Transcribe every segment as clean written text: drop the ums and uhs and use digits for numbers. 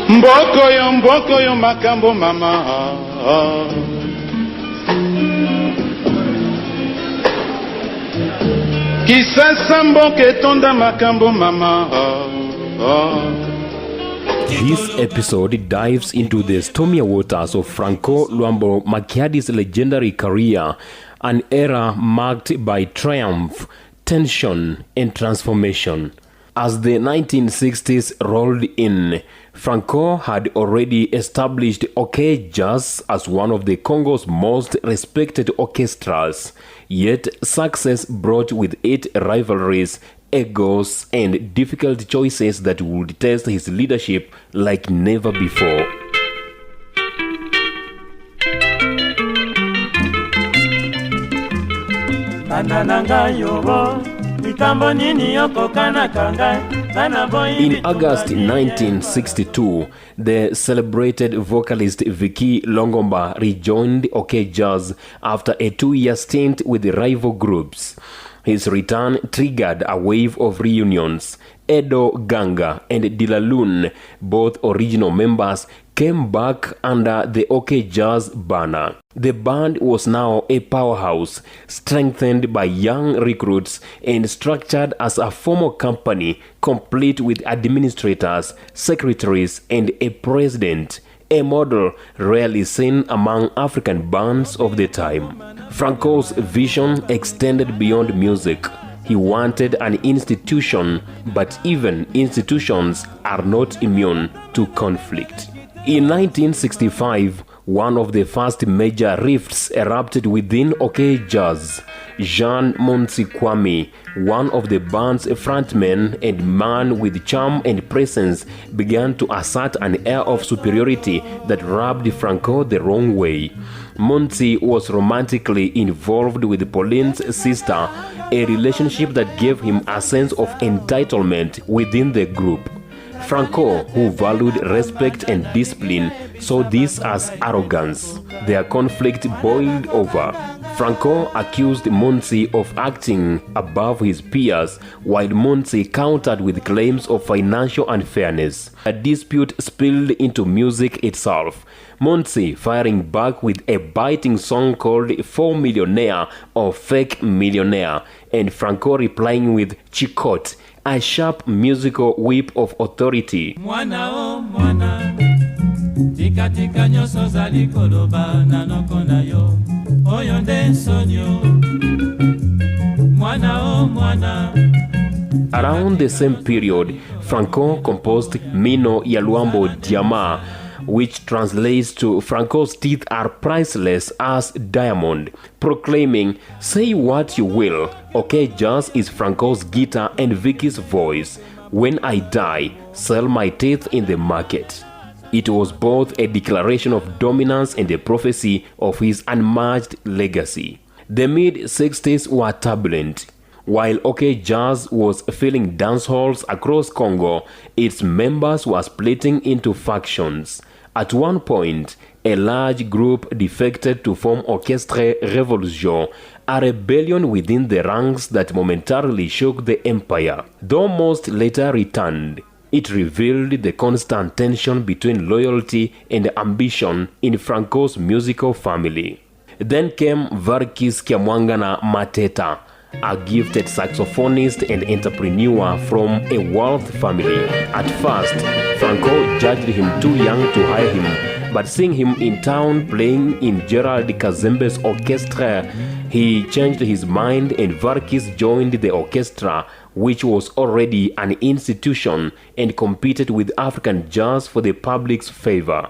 Mboko yo makambo mama. Kisasa mboke tonda makambo mama. This episode dives into the stormy waters of Franco Luambo Makiadi's legendary career, an era marked by triumph, tension, and transformation. As the 1960s rolled in, Franco had already established OK Jazz as one of the Congo's most respected orchestras, yet success brought with it rivalries, egos, and difficult choices that would test his leadership like never before. In August 1962, the celebrated vocalist Vicky Longomba rejoined OK Jazz after a 2-year stint with the rival groups. His return triggered a wave of reunions. Edo Ganga and Dilaloon, both original members, came back under the OK Jazz banner. The band was now a powerhouse, strengthened by young recruits and structured as a formal company, complete with administrators, secretaries, and a president, a model rarely seen among African bands of the time. Franco's vision extended beyond music. He wanted an institution, but even institutions are not immune to conflict. In 1965, one of the first major rifts erupted within OK Jazz. Jean Montsi Kwame, one of the band's frontmen and man with charm and presence, began to assert an air of superiority that rubbed Franco the wrong way. Montsi was romantically involved with Pauline's sister, a relationship that gave him a sense of entitlement within the group. Franco, who valued respect and discipline, saw this as arrogance. Their conflict boiled over. Franco accused Montsi of acting above his peers, while Montsi countered with claims of financial unfairness. A dispute spilled into music itself. Montsi firing back with a biting song called Faux Millionaire or Fake Millionaire, and Franco replying with Chikot, a sharp musical whip of authority. Mwana o mwana, tika tika nyoso zali koloba na nokonda yo, oyo nde sonyo. Mwana o mwana. Around the same period, Franco composed Mino ya Luambo Diama, which translates to Franco's teeth are priceless as diamond, proclaiming, say what you will, OK Jazz is Franco's guitar and Vicky's voice. When I die, sell my teeth in the market. It was both a declaration of dominance and a prophecy of his unmatched legacy. The mid-60s were turbulent. While OK Jazz was filling dance halls across Congo, its members were splitting into factions. At one point, a large group defected to form Orchestre Revolution, a rebellion within the ranks that momentarily shook the empire. Though most later returned, it revealed the constant tension between loyalty and ambition in Franco's musical family. Then came Varkis Kiamwangana Mateta, a gifted saxophonist and entrepreneur from a wealth family. At first, Franco judged him too young to hire him, but seeing him in town playing in Gerald Kazembe's orchestra, he changed his mind and Varkis joined the orchestra, which was already an institution and competed with African jazz for the public's favor.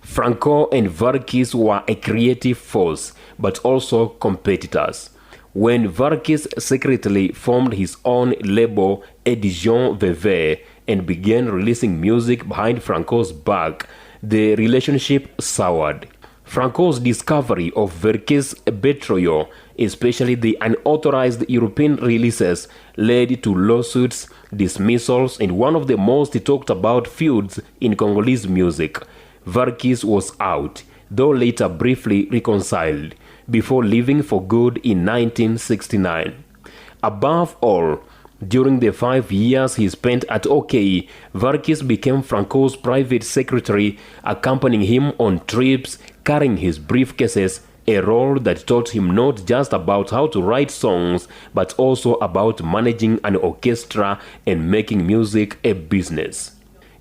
Franco and Varkis were a creative force, but also competitors. When Varkis secretly formed his own label, Edition Veve, and began releasing music behind Franco's back, the relationship soured. Franco's discovery of Varkis' betrayal, especially the unauthorized European releases, led to lawsuits, dismissals, and one of the most talked about feuds in Congolese music. Varkis was out, though later briefly reconciled, before leaving for good in 1969. Above all, During the 5 years he spent at OK, Verkis became Franco's private secretary, accompanying him on trips, carrying his briefcases, a role that taught him not just about how to write songs, but also about managing an orchestra and making music a business.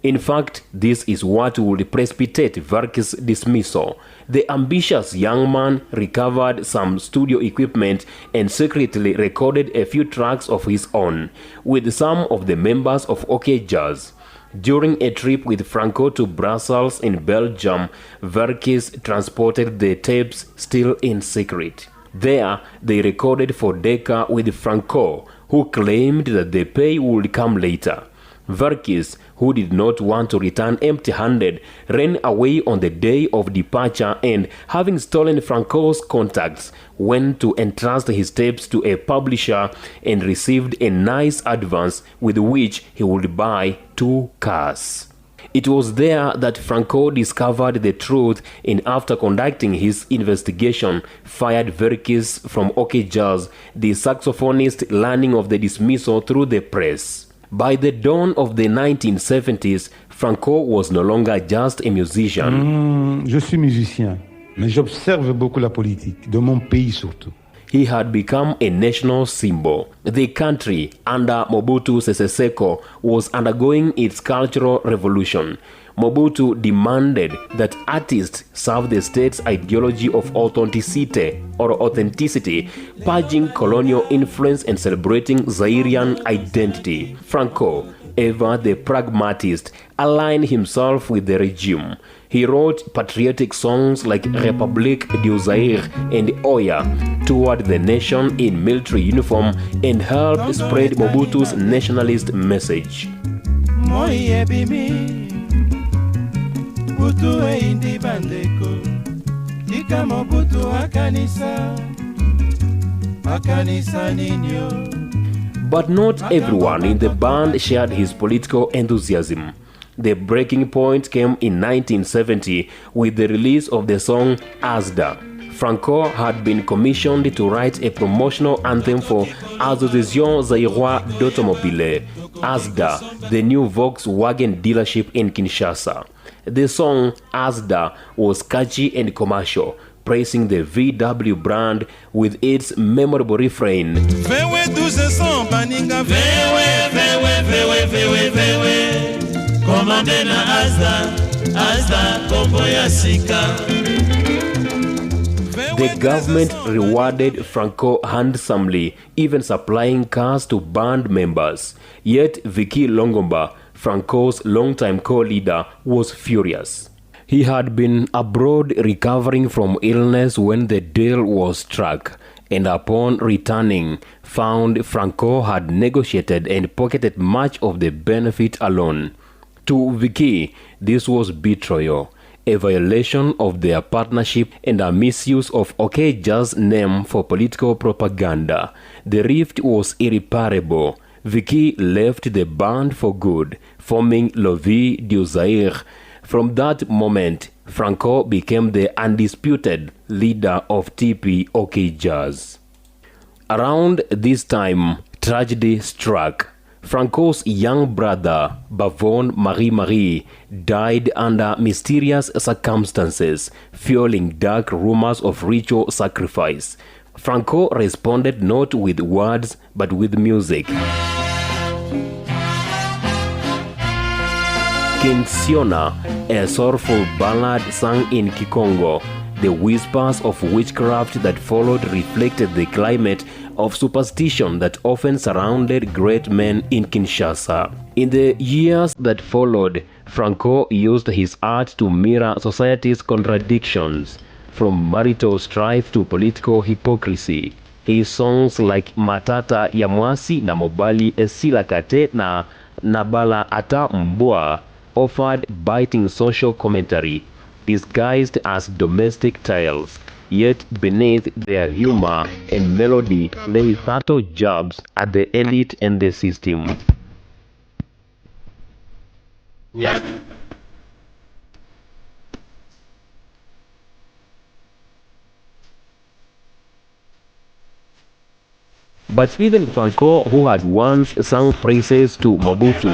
In fact, this is what would precipitate Verkis' dismissal. The ambitious young man recovered some studio equipment and secretly recorded a few tracks of his own with some of the members of OK Jazz. During a trip with Franco to Brussels in Belgium, Verkis transported the tapes still in secret. There, they recorded for Decca with Franco, who claimed that the pay would come later. Verkis, who did not want to return empty-handed, ran away on the day of departure and, having stolen Franco's contacts, went to entrust his tapes to a publisher and received a nice advance with which he would buy 2 cars. It was there that Franco discovered the truth and, after conducting his investigation, fired Verkis from OK Jazz, the saxophonist learning of the dismissal through the press. By the dawn of the 1970s, Franco was no longer just a musician. Je suis musicien, mais j'observe beaucoup la politique, de mon pays surtout. He had become a national symbol. The country, under Mobutu Sese Seko, was undergoing its cultural revolution. Mobutu demanded that artists serve the state's ideology of authenticity, purging colonial influence and celebrating Zairian identity. Franco, ever the pragmatist, aligned himself with the regime. He wrote patriotic songs like République du Zaire and Oya toward the nation in military uniform and helped spread Mobutu's nationalist message. But not everyone in the band shared his political enthusiasm. The breaking point came in 1970 with the release of the song Asda. Franco had been commissioned to write a promotional anthem for Association Zairois d'Automobile, Asda, the new Volkswagen dealership in Kinshasa. The song Asda was catchy and commercial, praising the VW brand with its memorable refrain. The government rewarded Franco handsomely, even supplying cars to band members. Yet Vicky Longomba, Franco's longtime co-leader, was furious. He had been abroad recovering from illness when the deal was struck, and upon returning, found Franco had negotiated and pocketed much of the benefit alone. To Vicky, this was betrayal, a violation of their partnership and a misuse of OK Jazz's name for political propaganda. The rift was irreparable. Vicky left the band for good, forming L'Envie du Zaire. From that moment, Franco became the undisputed leader of TP OK Jazz. Around this time, tragedy struck. Franco's young brother, Bavon Marie-Marie, died under mysterious circumstances, fueling dark rumors of ritual sacrifice. Franco responded not with words, but with music. Kinsiona, a sorrowful ballad sung in Kikongo. The whispers of witchcraft that followed reflected the climate of superstition that often surrounded great men in Kinshasa. In the years that followed, Franco used his art to mirror society's contradictions, from marital strife to political hypocrisy. His songs like Matata ya Mwasi na Mobali Esila Kate na Nabala Ata Mbwa offered biting social commentary, disguised as domestic tales. Yet beneath their humor and melody lay subtle jabs at the elite and the system. But even Franco, who had once sung praises to Mobutu,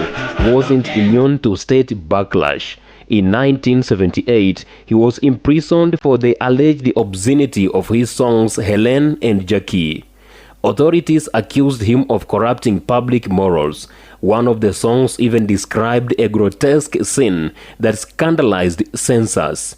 wasn't immune to state backlash. In 1978, he was imprisoned for the alleged obscenity of his songs Helen and Jackie. Authorities accused him of corrupting public morals. One of the songs even described a grotesque scene that scandalized censors.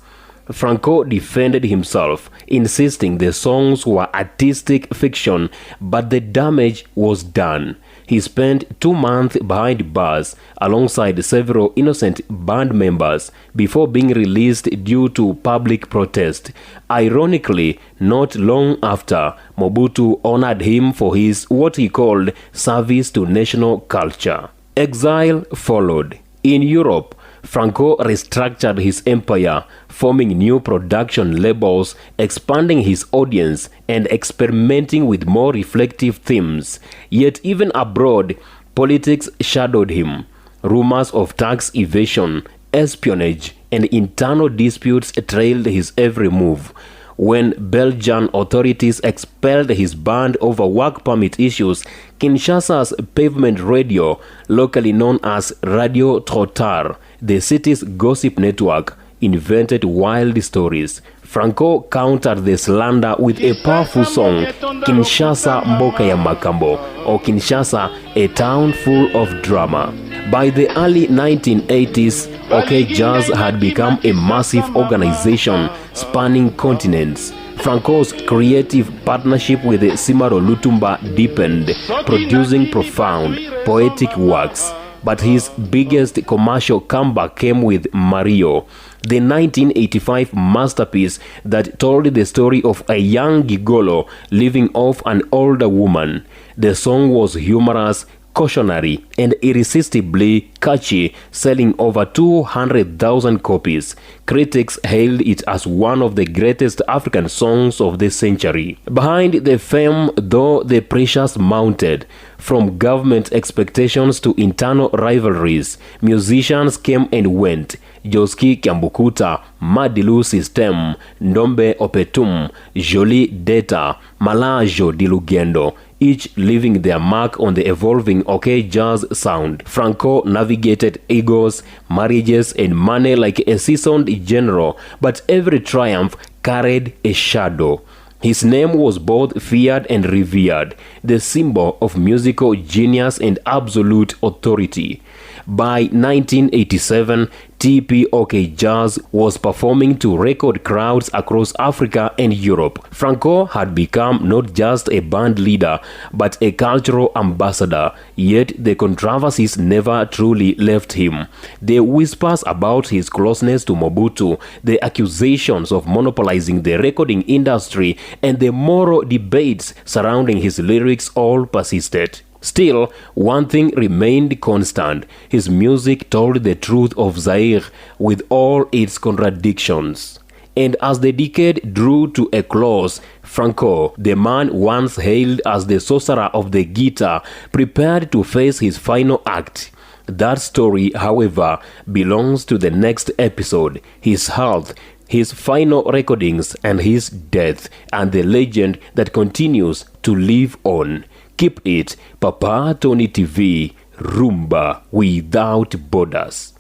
Franco defended himself, insisting the songs were artistic fiction, but the damage was done. He spent 2 months behind bars alongside several innocent band members before being released due to public protest. Ironically, not long after, Mobutu honored him for his what he called service to national culture. Exile followed. In Europe, Franco restructured his empire, forming new production labels, expanding his audience, and experimenting with more reflective themes. Yet even abroad, politics shadowed him. Rumors of tax evasion, espionage, and internal disputes trailed his every move. When Belgian authorities expelled his band over work permit issues, Kinshasa's pavement radio, locally known as Radio Trottoir, the city's gossip network, invented wild stories. Franco countered the slander with a powerful song, Kinshasa Mboka ya Makambo, or Kinshasa, a town full of drama. By the early 1980s, OK Jazz had become a massive organization spanning continents. Franco's creative partnership with Simaro Lutumba deepened, producing profound, poetic works. But his biggest commercial comeback came with Mario, the 1985 masterpiece that told the story of a young gigolo living off an older woman. The song was humorous, cautionary, and irresistibly catchy, selling over 200,000 copies. Critics hailed it as one of the greatest African songs of the century. Behind the fame, though, the pressures mounted. From government expectations to internal rivalries, musicians came and went. Joski Kiambukuta, Madilu System, Ndombe Opetum, Jolie Data, Malajo Dilugendo, each leaving their mark on the evolving OK Jazz sound. Franco navigated egos, marriages, and money like a seasoned general, but every triumph carried a shadow. His name was both feared and revered, the symbol of musical genius and absolute authority. By 1987, TP Jazz was performing to record crowds across Africa and Europe. Franco had become not just a band leader, but a cultural ambassador, yet the controversies never truly left him. The whispers about his closeness to Mobutu, the accusations of monopolizing the recording industry, and the moral debates surrounding his lyrics all persisted. Still, one thing remained constant. His music told the truth of Zaire with all its contradictions. And as the decade drew to a close, Franco, the man once hailed as the sorcerer of the guitar, prepared to face his final act. That story, however, belongs to the next episode. His health, his final recordings, and his death, and the legend that continues to live on. Keep it, Papa Tony TV, Rumba without borders.